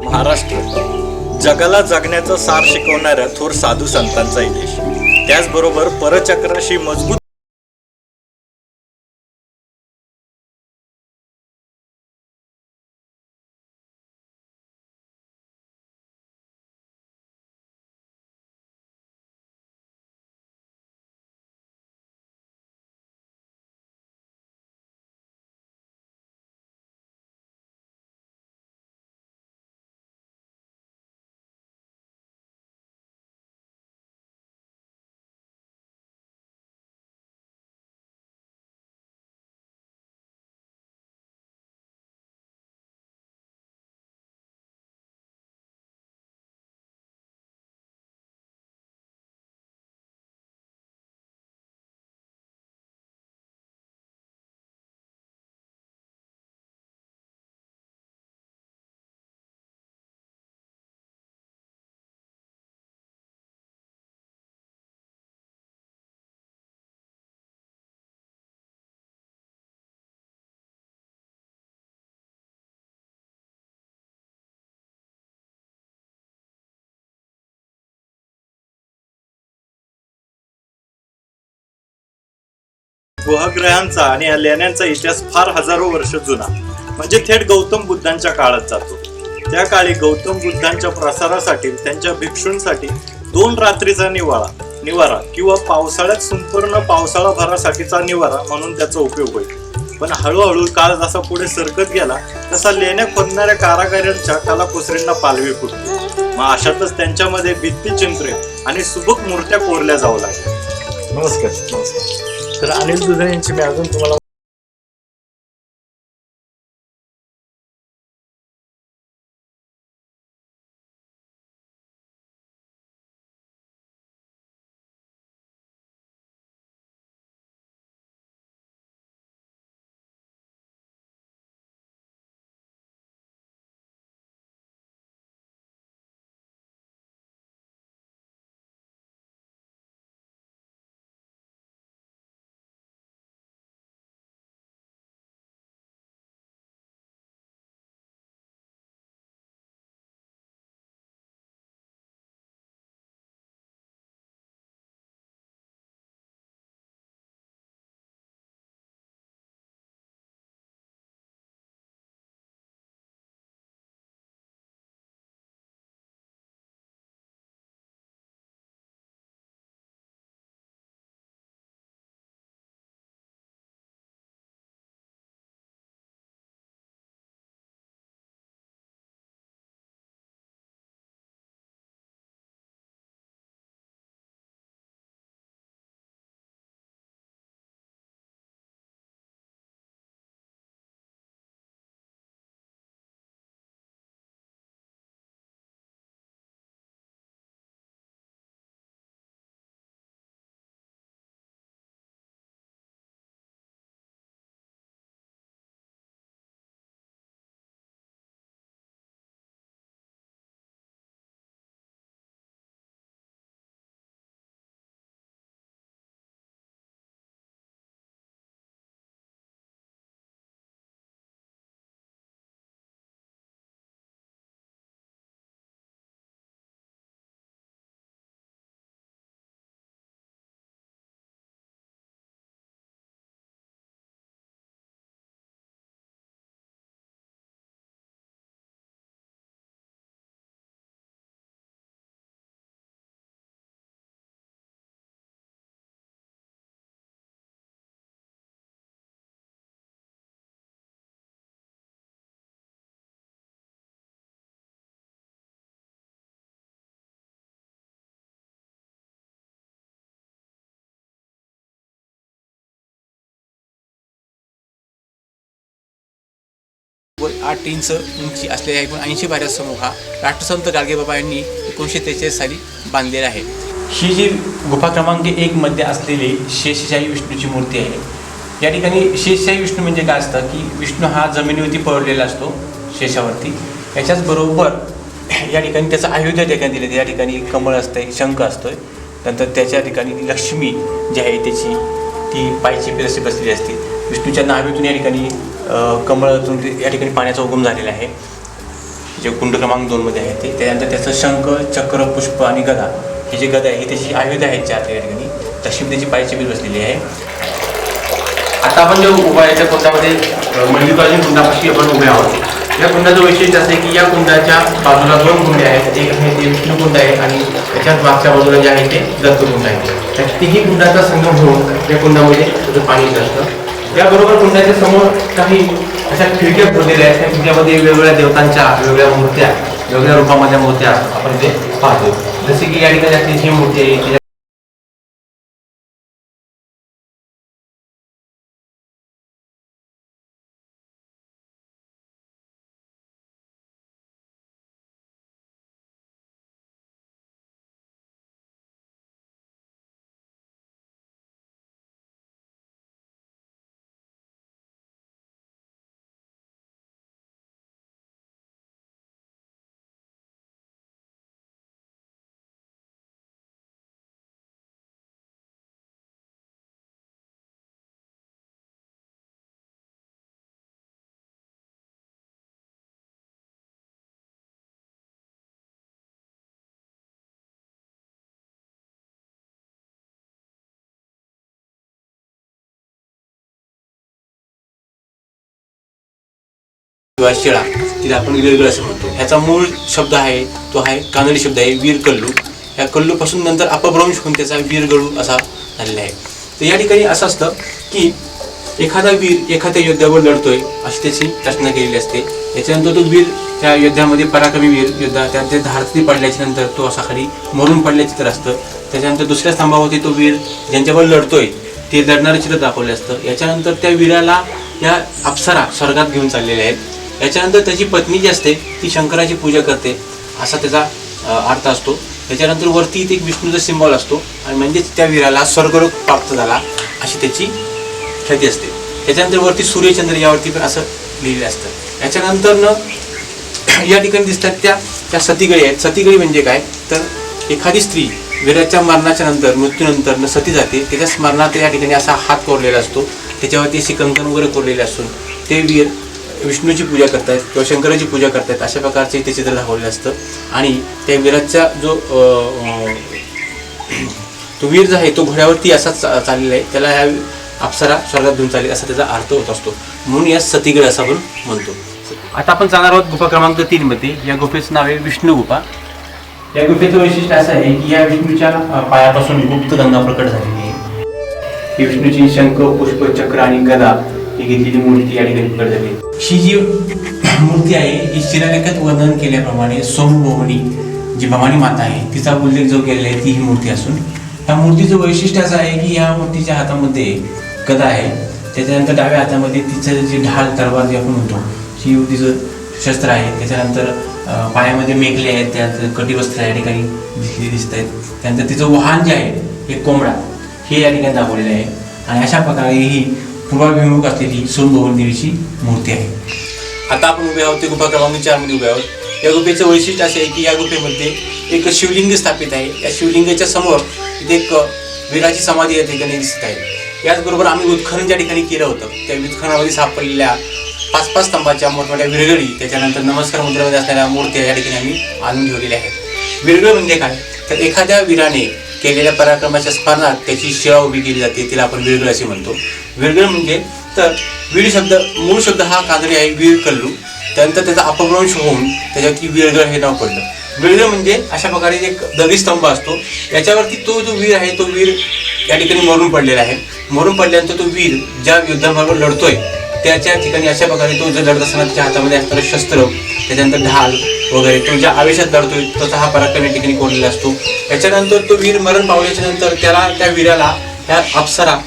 महाराष्ट्र जगाला जगण्याचं सार शिकवणाऱ्या थोर साधू संतांचा देश, त्याचबरोबर परचक्राशी मजबूत उपग्रहांचा आणि लेण्यांचा इतिहास फार हजारो वर्ष जुना, म्हणजे थेट गौतम बुद्धांच्या काळात जातो. त्या काळी गौतम बुद्धांच्या प्रसारासाठी त्यांच्या भिक्षूंसाठी 2 रात्रीचा निवारा किंवा पावसाळ्यात संपूर्ण पावसाळाभरासाठीचा निवारा म्हणून त्याचा उपयोग होईल. पण हळूहळू काळ जसा पुढे सरकत गेला तसा लेण्या खोदणाऱ्या कारागिरांच्या कलाकुसरींना पालवी फुटली. मग अशातच त्यांच्यामध्ये भित्तिचित्रे आणि सुबक मूर्त्या कोरल्या जाऊ लागल्या. नमस्कार. तर अनिल दुधाणे यांची मी अजून तुम्हाला वर 8 इंच उंची असलेल्या एकूण 80 पायऱ्या हा राष्ट्रसंत गाडगेबाबा यांनी 1943 साली बांधलेला आहे. ही जी गुफा क्रमांक 1 मध्ये असलेली शेषशाही विष्णूची मूर्ती आहे. या ठिकाणी शेषशाही विष्णू म्हणजे काय असतं की विष्णू हा जमिनीवरती पडलेला असतो शेषावरती. याच्याच बरोबर या ठिकाणी त्याचं आयुध ठिकाणी दिले, या ठिकाणी कमळ असतं, शंख असतोय, नंतर त्याच्या ठिकाणी लक्ष्मी जी आहे त्याची ती पायची अशी बसलेली असते. विष्णूच्या नाभीतून या ठिकाणी कमळातून या ठिकाणी पाण्याचा उगम झालेला आहे, जे कुंड क्रमांक 2 मध्ये आहे ते. त्यानंतर त्याचं शंख, चक्र, पुष्प आणि गदा, हे जे गदा आहे ही त्याची आयुध आहेत चार या ठिकाणी. तशी त्याची पायची बीज बसलेली आहे. आता आपण जो उभा याच्या कुंडामध्ये मल्लिकार्जुन कुंडापाशी आपण उभे आहोत. या कुंडाचं वैशिष्ट्य असं आहे की या कुंडाच्या बाजूला 2 कुंडे आहेत. एक आहे ते विष्णू कुंड आहे आणि त्याच्याच मागच्या बाजूला जे आहे ते दत्त कुंड आहे. त्या तिन्ही कुंडाचा संगम होऊन या कुंडामध्ये त्याचं पाणी असतं. त्याबरोबर कुंडाच्या समोर काही अशा खिडक्या खोदलेल्या आहेत. त्या खिडक्यामध्ये वेगवेगळ्या देवतांच्या वेगवेगळ्या मूर्त्या, वेगवेगळ्या रूपामधल्या मूर्त्या आपण इथे पाहतो. जसे की या ठिकाणी ही मूर्ती आहे, किंवा शिळा, तिला आपण वीरगळ असं म्हणतो. ह्याचा मूळ शब्द आहे तो आहे कानडी शब्द आहे वीर कल्लू. या कल्लूपासून नंतर अपभ्रंश होऊन त्याचा वीरगळू असा झालेला आहे. तर या ठिकाणी असं असतं की एखादा वीर एखाद्या योद्ध्यावर लढतोय अशी त्याची रचना केलेली असते. याच्यानंतर तो वीर त्या युद्धामध्ये पराक्रमी वीर योद्धा त्या धारती पडल्याच्या नंतर तो असा खाली मरून पडल्याचं चित्र असतं. त्याच्यानंतर दुसऱ्या स्तंभावरती तो वीर ज्यांच्यावर लढतोय ते लढणारं चित्र दाखवलं असतं. याच्यानंतर त्या वीराला या अप्सरा स्वर्गात घेऊन चाललेल्या आहेत. याच्यानंतर त्याची पत्नी जी असते ती शंकराची पूजा करते असा त्याचा अर्थ असतो. त्याच्यानंतर वरती एक विष्णूचा सिंबॉल असतो आणि म्हणजेच त्या वीराला स्वर्गलोक प्राप्त झाला अशी त्याची ख्याती असते. त्याच्यानंतर वरती सूर्यचंद्र यावरती पण असं लिहिलेलं असतं. याच्यानंतर या ठिकाणी दिसतात त्या सतीगळी आहेत. सतीगळी म्हणजे काय तर एखादी स्त्री वीराच्या मरणाच्या नंतर मृत्यूनंतर सती जाते, त्याच्या स्मरणात या ठिकाणी असा हात कोरलेला असतो, त्याच्यावरती असे कंकण वगैरे कोरलेले असून ते वीर विष्णूची पूजा करतायत किंवा शंकराची पूजा करतायत अशा प्रकारचे ते चित्र दाखवलेलं असतं. आणि त्या वीराचा जो तो वीर जो आहे तो घोड्यावरती असाच चाललेला आहे, त्याला ह्या अप्सरा स्वर्गात घेऊन चालली असा त्याचा अर्थ होत असतो. म्हणून या सतीगळ असं आपण म्हणतो. आता आपण जाणार आहोत गुफा क्रमांक 3 मध्ये. या गुफेचं नाव आहे विष्णू गुफा. या गुफेचं वैशिष्ट्य असं आहे की या विष्णूच्या पायापासून गुप्त गंगा प्रकट झालेली आहे. ही विष्णूची शंख, पुष्प, चक्र आणि गदा ही घेतलेली मूर्ती या ठिकाणी प्रकट झाली. ही जी मूर्ती आहे ही शिलालेखात वर्णन केल्याप्रमाणे सोमभवानी जी भवानी माता आहे तिचा उल्लेख जो केलेला आहे ती ही मूर्ती असून ह्या मूर्तीचं वैशिष्ट्य असं आहे की या मूर्तीच्या हातामध्ये गदा आहे. त्याच्यानंतर डाव्या हातामध्ये तिचं जे ढाल तलवार जे आपण म्हणतो ही तिचं शस्त्र आहे. त्याच्यानंतर पायामध्ये मेघले आहेत, त्यात कटिवस्त्र या ठिकाणी दिसत आहेत. त्यानंतर तिचं वाहन जे आहे हे कोंबडा हे या ठिकाणी दाखवलेलं आहे. आणि अशा प्रकारे ही पूर्वाभिमुख असलेली सोमभवानी देवीची मूर्ती आहे. आता आपण उभे आहोत ते गुफा क्रमांक 4 मध्ये उभे आहोत. या गुफेचं वैशिष्ट्य असे आहे की या गुफेमध्ये एक शिवलिंग स्थापित आहे. या शिवलिंगाच्या समोर इथे एक वीराची समाधी या ठिकाणी दिसत आहे. याचबरोबर आम्ही उत्खनन ज्या ठिकाणी केलं होतं त्या उत्खननामध्ये सापडलेल्या 5-5 स्तंभाच्या मोठमोठ्या विरगळी, त्याच्यानंतर नमस्कार मुद्रेमध्ये असलेल्या मूर्त्या या ठिकाणी आम्ही आणून ठेवलेल्या आहेत. विरगळ म्हणजे काय तर एखाद्या वीराने केलेल्या पराक्रमाच्या स्मरणात त्याची शिळा उभी केली जाते, तिला आपण विरगळ असे म्हणतो. विरगळ म्हणजे तर वीर शब्द मूळ शब्द हा कानडी आहे वीर कल्लू. त्यानंतर त्याचा अपभ्रंश होऊन त्याच्यावरती विरगळ हे नाव पडलं. विरगळ म्हणजे अशा प्रकारे एक दगडी स्तंभ असतो, याच्यावरती तो जो वीर आहे तो वीर या ठिकाणी मरून पडलेला आहे. मरून पडल्यानंतर तो वीर ज्या युद्धाबरोबर लढतोय त्याच्या ठिकाणी अशा प्रकारे तो जर लढत असताना त्याच्या हातामध्ये असणारं शस्त्र, त्याच्यानंतर ढाल वगैरे तो ज्या आवेशात लढतोय त्याचा हा पराक्रम या ठिकाणी कोरलेला असतो. त्याच्यानंतर तो वीर मरण पावल्याच्या नंतर त्या वीराला त्या अप्सरा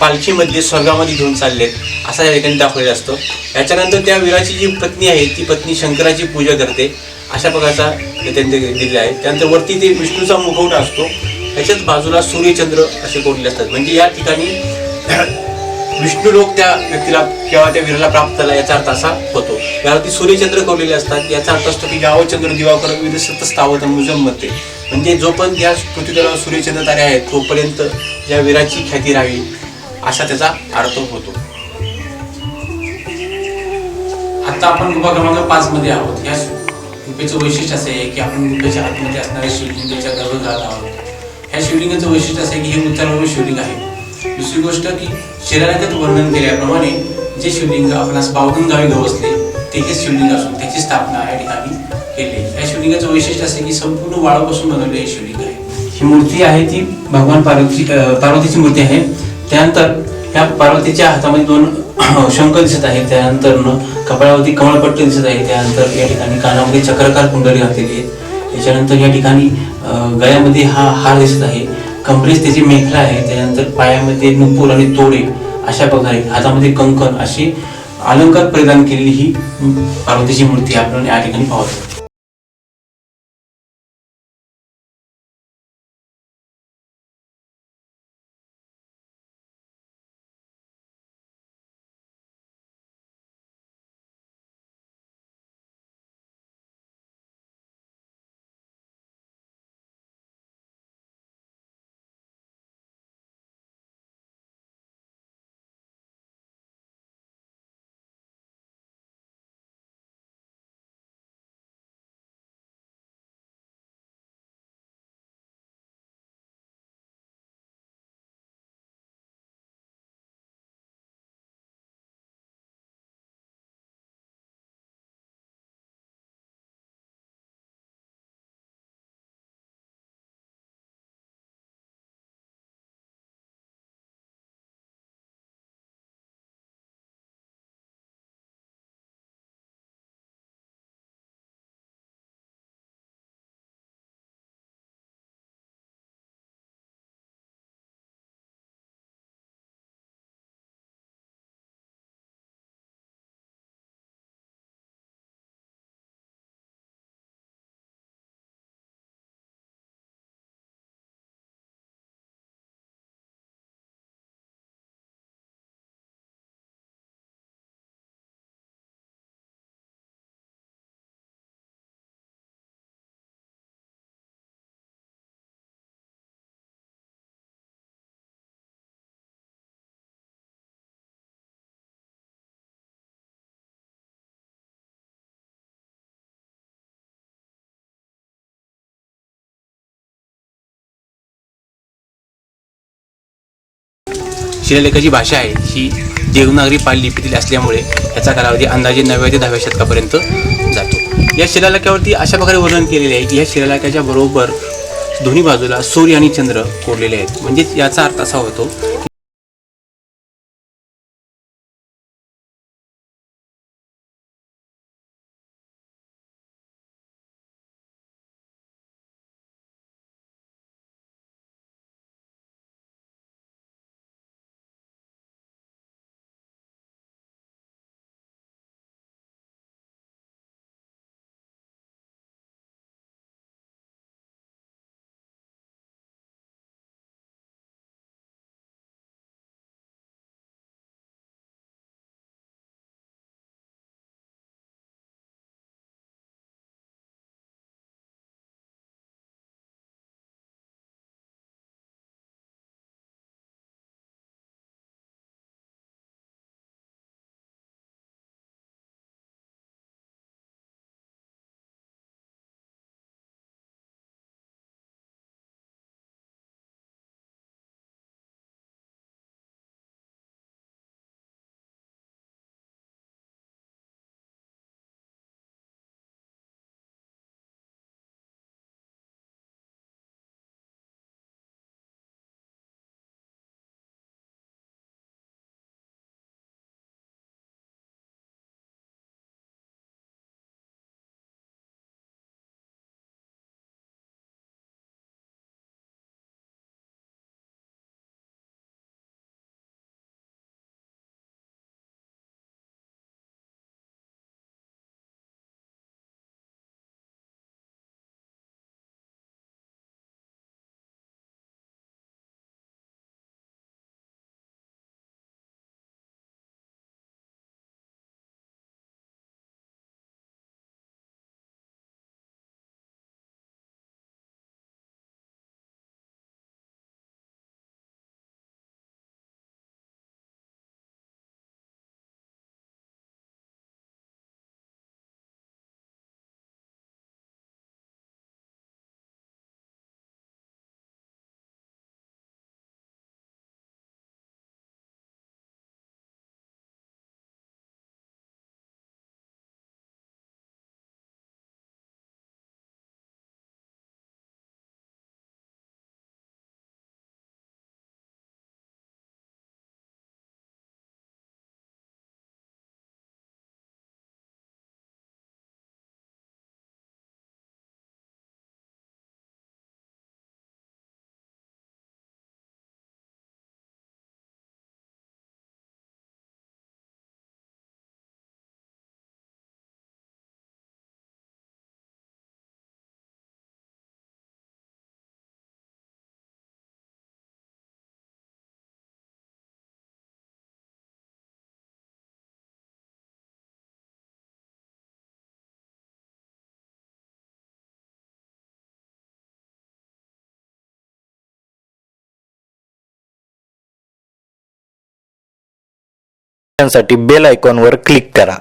पालखीमध्ये स्वर्गामध्ये घेऊन चाललेत असं या ठिकाणी दाखवलेलं असतं. याच्यानंतर त्या वीराची जी पत्नी आहे ती पत्नी शंकराची पूजा करते अशा प्रकारचा त्यांनी दिलेला आहे. त्यानंतर वरती ते विष्णूचा मुखवटा असतो, त्याच्याच बाजूला सूर्यचंद्र असे कोरलेले असतात. म्हणजे या ठिकाणी विष्णू लोक त्या व्यक्तीला किंवा त्या वीराला प्राप्त झाला याचा अर्थ असा होतो. यावरती सूर्यचंद्र कोरलेले असतात. याचा अर्थ असतो की गावचंद्र दिवाकर विरसत स्थावत मुजम्मते, म्हणजे जोपर्यंत या पृथ्वीतलावर सूर्यचंद्र तारे आहेत तोपर्यंत या वीराची ख्याती राहावी असा त्याचा अर्थ होतो. आता आपण गुफा क्रमांक 5 मध्ये आहोत. या गुफेचं वैशिष्ट्य असं आहे की आपण गुफेच्या आतमध्ये असणाऱ्या शिवलिंगाच्या गर्भगृहात आहोत. ह्या शिवलिंगाचं वैशिष्ट्य असं आहे की हे उंचावर शिवलिंग आहे. दुसरी गोष्ट की शिलालेखात वर्णन केल्याप्रमाणे जे शिवलिंग आपणास 52 गावी गवसले ते हे शिवलिंग असून त्याची स्थापना या ठिकाणी केली. या शिवलिंगाचं वैशिष्ट्य असं की संपूर्ण वाळूपासून बनवलेले हे शिवलिंग आहे. ही मूर्ती आहे ती भगवान पार्वतीची मूर्ती आहे. त्यानंतर ह्या पार्वतीच्या हातामध्ये 2 शंख दिसत आहेत. त्यानंतर कपाळावरती कमळपट्टी दिसत आहे. त्यानंतर या ठिकाणी कानामध्ये चक्राकार कुंडली घातलेली आहे. त्याच्यानंतर या ठिकाणी गळ्यामध्ये हा हार दिसत आहे. कमरेस त्याची मेखला आहे. त्यानंतर पायामध्ये नुपूर आणि तोडे अशा प्रकारे हातामध्ये कंकण अशी अलंकार परिधान केलेली ही पार्वतीची मूर्ती आपण या ठिकाणी पाहतो. शिलालेखाची भाषा आहे ही देवनागरी पाली लिपीतील असल्यामुळे याचा कालावधी अंदाजे 9व्या ते 10व्या शतकापर्यंत जातो. या शिलालेखावरती अशा प्रकारे वर्णन केलेले आहे की या शिलालेखाच्या बरोबर दोन्ही बाजूला सूर्य आणि चंद्र कोरलेले आहेत. म्हणजेच याचा अर्थ असा होतो साठी बेल आयकॉनवर क्लिक करा.